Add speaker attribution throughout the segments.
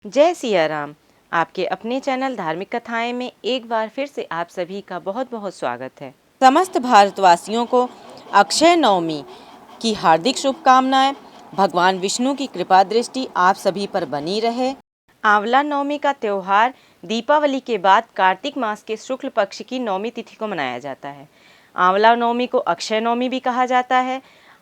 Speaker 1: जय सिया राम। आपके अपने चैनल धार्मिक कथाएं में एक बार फिर से आप सभी का बहुत बहुत स्वागत है। समस्त भारतवासियों को अक्षय नवमी की हार्दिक शुभकामनाएं। भगवान विष्णु की कृपा दृष्टि आप सभी पर बनी रहे। आंवला नवमी का त्यौहार दीपावली के बाद कार्तिक मास के शुक्ल पक्ष की नवमी तिथि को मनाया जाता है। आंवला नवमी को अक्षय नवमी भी कहा जाता है।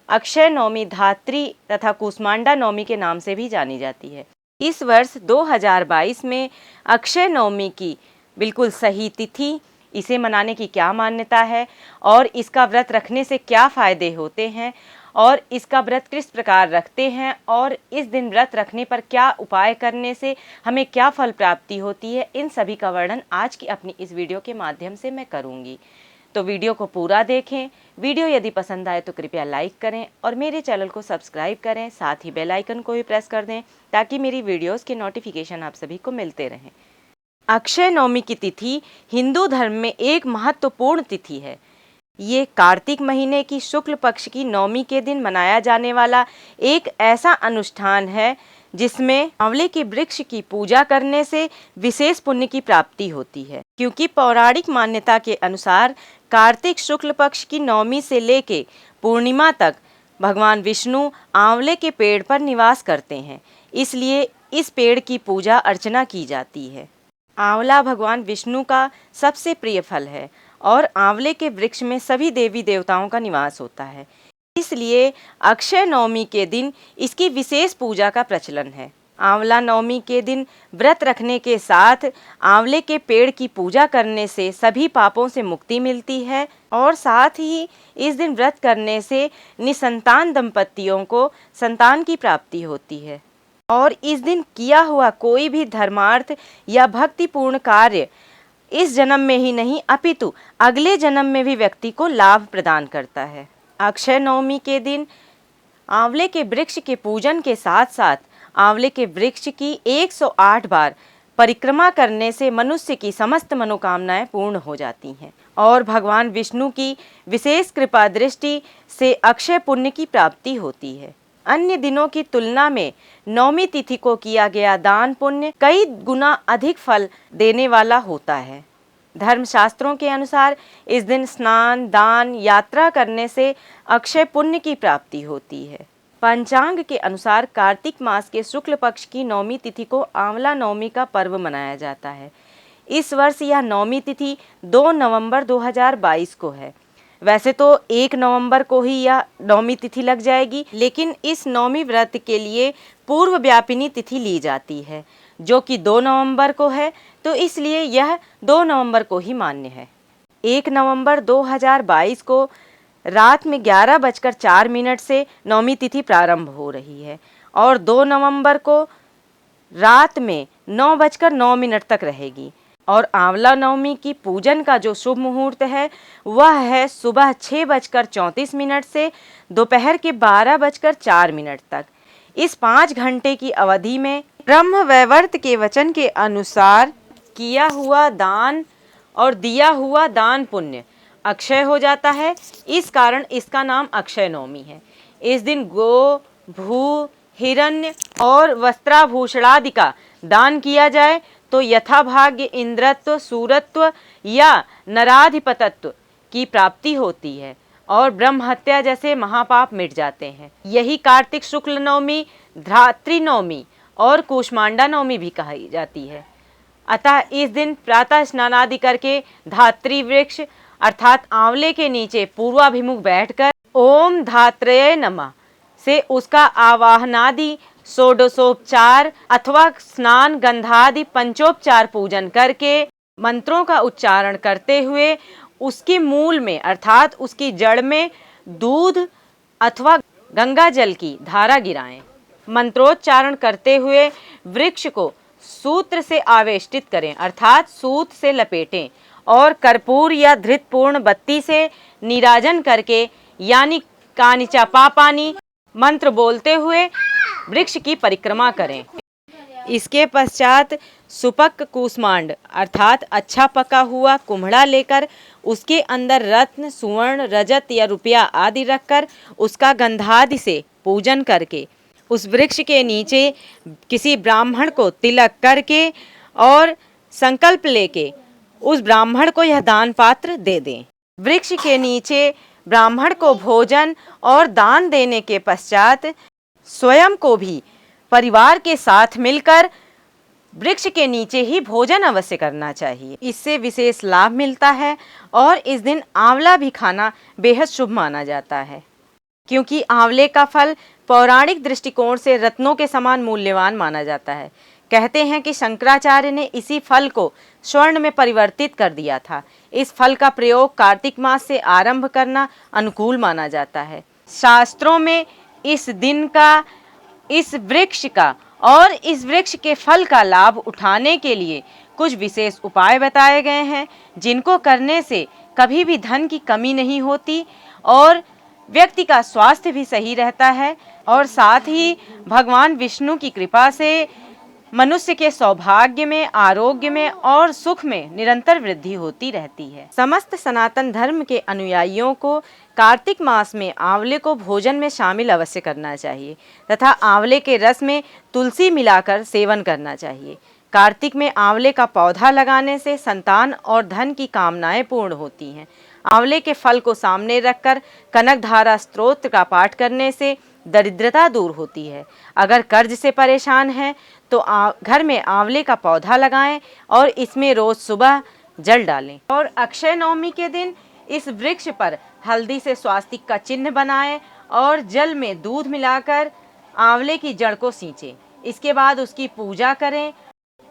Speaker 1: अक्षय नवमी धात्री तथा कूष्मांडा नवमी के नाम से भी जानी जाती है। इस वर्ष 2022 में अक्षय नवमी की बिल्कुल सही तिथि, इसे मनाने की क्या मान्यता है और इसका व्रत रखने से क्या फ़ायदे होते हैं और इसका व्रत किस प्रकार रखते हैं और इस दिन व्रत रखने पर क्या उपाय करने से हमें क्या फल प्राप्ति होती है, इन सभी का वर्णन आज की अपनी इस वीडियो के माध्यम से मैं करूँगी। तो वीडियो को पूरा देखें। वीडियो यदि पसंद आए तो कृपया लाइक करें और मेरे चैनल को सब्सक्राइब करें, साथ ही बेल आइकन को भी प्रेस कर दें ताकि मेरी वीडियोस के नोटिफिकेशन आप सभी को मिलते रहें। अक्षय नवमी की तिथि हिंदू धर्म में एक महत्वपूर्ण तिथि है। ये कार्तिक महीने की शुक्ल पक्ष की नवमी के दिन मनाया जाने वाला एक ऐसा अनुष्ठान है जिसमें आंवले के वृक्ष की पूजा करने से विशेष पुण्य की प्राप्ति होती है। क्योंकि पौराणिक मान्यता के अनुसार कार्तिक शुक्ल पक्ष की नवमी से लेके पूर्णिमा तक भगवान विष्णु आंवले के पेड़ पर निवास करते हैं, इसलिए इस पेड़ की पूजा अर्चना की जाती है। आंवला भगवान विष्णु का सबसे प्रिय फल है और आंवले के वृक्ष में सभी देवी देवताओं का निवास होता है, इसलिए अक्षय नवमी के दिन इसकी विशेष पूजा का प्रचलन है। आंवला नवमी के दिन व्रत रखने के साथ आंवले के पेड़ की पूजा करने से सभी पापों से मुक्ति मिलती है और साथ ही इस दिन व्रत करने से निसंतान दंपतियों को संतान की प्राप्ति होती है और इस दिन किया हुआ कोई भी धर्मार्थ या भक्तिपूर्ण कार्य इस जन्म में ही नहीं अपितु अगले जन्म में भी व्यक्ति को लाभ प्रदान करता है। अक्षय नवमी के दिन आंवले के वृक्ष के पूजन के साथ साथ आंवले के वृक्ष की 108 बार परिक्रमा करने से मनुष्य की समस्त मनोकामनाएं पूर्ण हो जाती हैं और भगवान विष्णु की विशेष कृपा दृष्टि से अक्षय पुण्य की प्राप्ति होती है। अन्य दिनों की तुलना में नवमी तिथि को किया गया दान पुण्य कई गुना अधिक फल देने वाला होता है। धर्मशास्त्रों के अनुसार इस दिन स्नान, दान, यात्रा करने से अक्षय पुण्य की प्राप्ति होती है। पंचांग के अनुसार कार्तिक मास के शुक्ल पक्ष की नवमी तिथि को आंवला नवमी का पर्व मनाया जाता है। इस वर्ष यह नवमी तिथि 2 नवंबर 2022 को है। वैसे तो 1 नवंबर को ही यह नवमी तिथि लग जाएगी, लेकिन इस नवमी व्रत के लिए पूर्व व्यापिनी तिथि ली जाती है जो कि 2 नवंबर को है, तो इसलिए यह 2 नवंबर को ही मान्य है। 1 नवंबर 2022 को रात में 11:04 से नवमी तिथि प्रारंभ हो रही है और 2 नवंबर को रात में 9:09 तक रहेगी और आंवला नवमी की पूजन का जो शुभ मुहूर्त है वह है सुबह 6:34 से दोपहर के 12:04 तक। इस 5 घंटे की अवधि में ब्रह्म वैवर्त के वचन के अनुसार किया हुआ दान और दिया हुआ दान पुण्य अक्षय हो जाता है। इस कारण इसका नाम अक्षय नवमी है। इस दिन गो, भू, हिरण्य और वस्त्राभूषणादि का दान किया जाए तो यथाभाग्य इंद्रत्व, सूरत्व या नराधिपतत्व की प्राप्ति होती है और ब्रह्म हत्या जैसे महापाप मिट जाते हैं। यही कार्तिक शुक्ल नवमी, धात्री नवमी और कूष्मांडा नवमी भी कही जाती है। अतः इस दिन प्रातः स्नान आदि करके धात्री वृक्ष अर्थात आंवले के नीचे पूर्वाभिमुख बैठकर ओम धात्रये नमः से उसका आवाहनादि षोडशोपचार अथवा स्नान गंधादि पंचोपचार पूजन करके मंत्रों का उच्चारण करते हुए उसके मूल में अर्थात उसकी जड़ में दूध अथवा गंगा जल की धारा गिराएं। मंत्रोच्चारण करते हुए वृक्ष को सूत्र से आवेष्टित करें अर्थात सूत से लपेटें और कर्पूर या धृतपूर्ण बत्ती से नीराजन करके यानी कानिचा पापानी मंत्र बोलते हुए वृक्ष की परिक्रमा करें। इसके पश्चात सुपक कूष्मांड अर्थात अच्छा पका हुआ कुम्हड़ा लेकर उसके अंदर रत्न, सुवर्ण, रजत या रुपया आदि रखकर उसका गंधादि से पूजन करके उस वृक्ष के नीचे किसी ब्राह्मण को तिलक करके और संकल्प लेके उस ब्राह्मण को यह दान पात्र दे दें। वृक्ष के नीचे ब्राह्मण को भोजन और दान देने के पश्चात स्वयं को भी परिवार के साथ मिलकर वृक्ष के नीचे ही भोजन अवश्य करना चाहिए। इससे विशेष लाभ मिलता है और इस दिन आंवला भी खाना बेहद शुभ माना जाता है, क्योंकि आंवले का फल पौराणिक दृष्टिकोण से रत्नों के समान मूल्यवान माना जाता है। कहते हैं कि शंकराचार्य ने इसी फल को स्वर्ण में परिवर्तित कर दिया था। इस फल का प्रयोग कार्तिक मास से आरंभ करना अनुकूल माना जाता है। शास्त्रों में इस दिन का, इस वृक्ष का और इस वृक्ष के फल का लाभ उठाने के लिए कुछ विशेष उपाय बताए गए हैं, जिनको करने से कभी भी धन की कमी नहीं होती और व्यक्ति का स्वास्थ्य भी सही रहता है और साथ ही भगवान विष्णु की कृपा से मनुष्य के सौभाग्य में, आरोग्य में और सुख में निरंतर वृद्धि होती रहती है। समस्त सनातन धर्म के अनुयायियों को कार्तिक मास में आंवले को भोजन में शामिल अवश्य करना चाहिए तथा आंवले के रस में तुलसी मिलाकर सेवन करना चाहिए। कार्तिक में आंवले का पौधा लगाने से संतान और धन की कामनाएं पूर्ण होती हैं। आंवले के फल को सामने रखकर कनक धारा स्तोत्र का पाठ करने से दरिद्रता दूर होती है। अगर कर्ज से परेशान हैं तो घर में आंवले का पौधा लगाएं और इसमें रोज सुबह जल डालें। और अक्षय नवमी के दिन इस वृक्ष पर हल्दी से स्वास्तिक का चिन्ह बनाएं और जल में दूध मिलाकर आंवले की जड़ को सींचें। इसके बाद उसकी पूजा करें।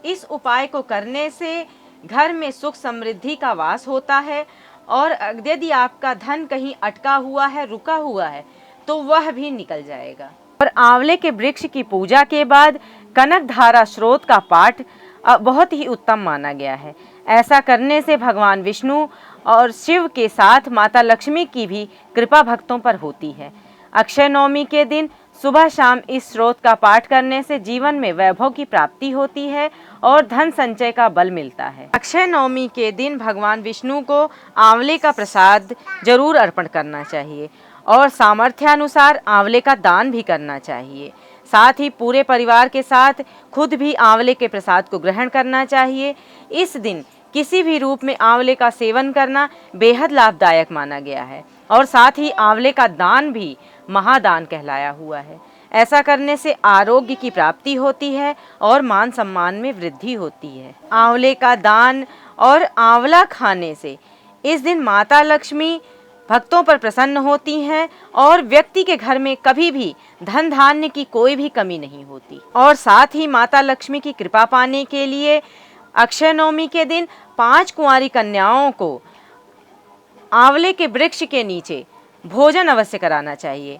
Speaker 1: इस उपाय को करने से घर में सुख समृद्धि का वास होता है और यदि आपका धन कहीं अटका हुआ है, रुका हुआ है, तो वह भी निकल जाएगा। और आंवले के वृक्ष की पूजा के बाद कनक धारा स्रोत का पाठ बहुत ही उत्तम माना गया है। ऐसा करने से भगवान विष्णु और शिव के साथ माता लक्ष्मी की भी कृपा भक्तों पर होती है। अक्षय नवमी के दिन सुबह शाम इस स्रोत का पाठ करने से जीवन में वैभव की प्राप्ति होती है और धन संचय का बल मिलता है। अक्षय नवमी के दिन भगवान विष्णु को आंवले का प्रसाद जरूर अर्पण करना चाहिए और सामर्थ्यानुसार आंवले का दान भी करना चाहिए। साथ ही पूरे परिवार के साथ खुद भी आंवले के प्रसाद को ग्रहण करना चाहिए। इस दिन किसी भी रूप में आंवले का सेवन करना बेहद लाभदायक माना गया है और साथ ही आंवले का दान भी महादान कहलाया हुआ है। ऐसा करने से आरोग्य की प्राप्ति होती है और मान सम्मान में वृद्धि होती है। आंवले का दान और आंवला खाने से इस दिन माता लक्ष्मी भक्तों पर प्रसन्न होती हैं और व्यक्ति के घर में कभी भी धन धान्य की कोई भी कमी नहीं होती। और साथ ही माता लक्ष्मी की कृपा पाने के लिए अक्षय नवमी के दिन 5 कुंवारी कन्याओं को आंवले के वृक्ष के नीचे भोजन अवश्य कराना चाहिए।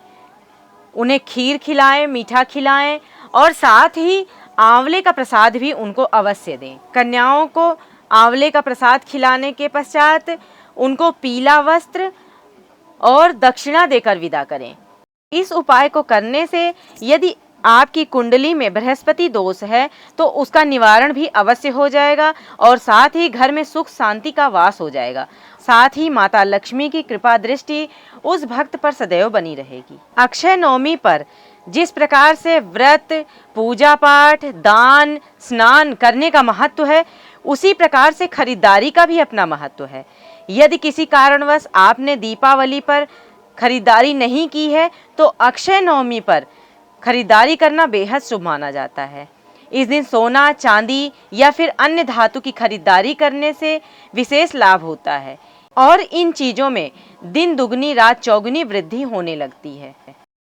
Speaker 1: उन्हें खीर खिलाएं, मीठा खिलाएं और साथ ही आंवले का प्रसाद भी उनको अवश्य दें। कन्याओं को आंवले का प्रसाद खिलाने के पश्चात उनको पीला वस्त्र और दक्षिणा देकर विदा करें। इस उपाय को करने से यदि आपकी कुंडली में बृहस्पति दोष है तो उसका निवारण भी अवश्य हो जाएगा और साथ ही घर में सुख शांति का वास हो जाएगा। साथ ही माता लक्ष्मी की कृपा दृष्टि उस भक्त पर सदैव बनी रहेगी। अक्षय नवमी पर जिस प्रकार से व्रत, पूजा पाठ, दान, स्नान करने का महत्व है, उसी प्रकार से खरीदारी का भी अपना महत्व है। यदि किसी कारणवश आपने दीपावली पर खरीदारी नहीं की है तो अक्षय नवमी पर खरीदारी करना बेहद शुभ माना जाता है। इस दिन सोना, चांदी या फिर अन्य धातु की खरीदारी करने से विशेष लाभ होता है और इन चीजों में दिन दुगनी रात चौगुनी वृद्धि होने लगती है।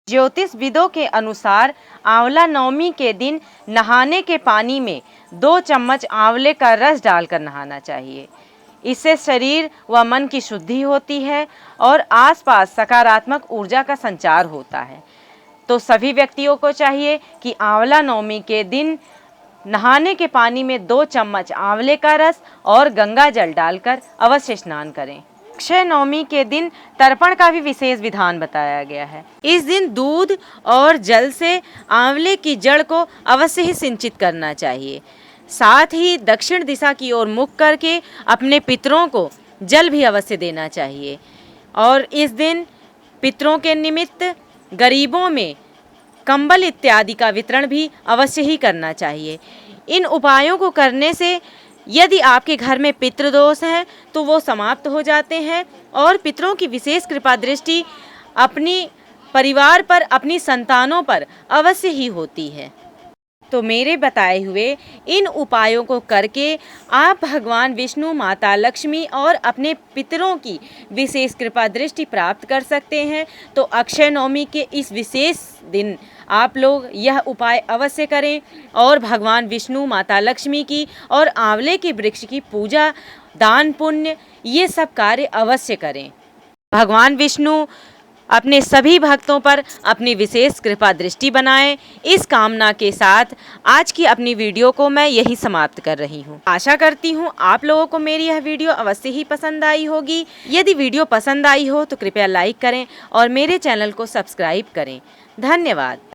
Speaker 1: ज्योतिषविदों के अनुसार आंवला नवमी के दिन नहाने के पानी में 2 चम्मच आंवले का रस डालकर नहाना चाहिए। इससे शरीर व मन की शुद्धि होती है और आसपास सकारात्मक ऊर्जा का संचार होता है। तो सभी व्यक्तियों को चाहिए कि आंवला नवमी के दिन नहाने के पानी में 2 चम्मच आंवले का रस और गंगा जल डालकर अवश्य स्नान करें। अक्षय नवमी के दिन तर्पण का भी विशेष विधान बताया गया है। इस दिन दूध और जल से आंवले की जड़ को अवश्य ही सिंचित करना चाहिए। साथ ही दक्षिण दिशा की ओर मुख करके अपने पितरों को जल भी अवश्य देना चाहिए। और इस दिन पितरों के निमित्त गरीबों में कंबल इत्यादि का वितरण भी अवश्य ही करना चाहिए। इन उपायों को करने से यदि आपके घर में पितृदोष हैं तो वो समाप्त हो जाते हैं और पितरों की विशेष कृपा दृष्टि अपनी परिवार पर, अपनी संतानों पर अवश्य ही होती है। तो मेरे बताए हुए इन उपायों को करके आप भगवान विष्णु, माता लक्ष्मी और अपने पितरों की विशेष कृपा दृष्टि प्राप्त कर सकते हैं। तो अक्षय नवमी के इस विशेष दिन आप लोग यह उपाय अवश्य करें और भगवान विष्णु, माता लक्ष्मी की और आंवले के वृक्ष की पूजा, दान पुण्य ये सब कार्य अवश्य करें। भगवान विष्णु अपने सभी भक्तों पर अपनी विशेष कृपा दृष्टि बनाएं। इस कामना के साथ आज की अपनी वीडियो को मैं यही समाप्त कर रही हूँ। आशा करती हूँ आप लोगों को मेरी यह वीडियो अवश्य ही पसंद आई होगी। यदि वीडियो पसंद आई हो तो कृपया लाइक करें और मेरे चैनल को सब्सक्राइब करें। धन्यवाद।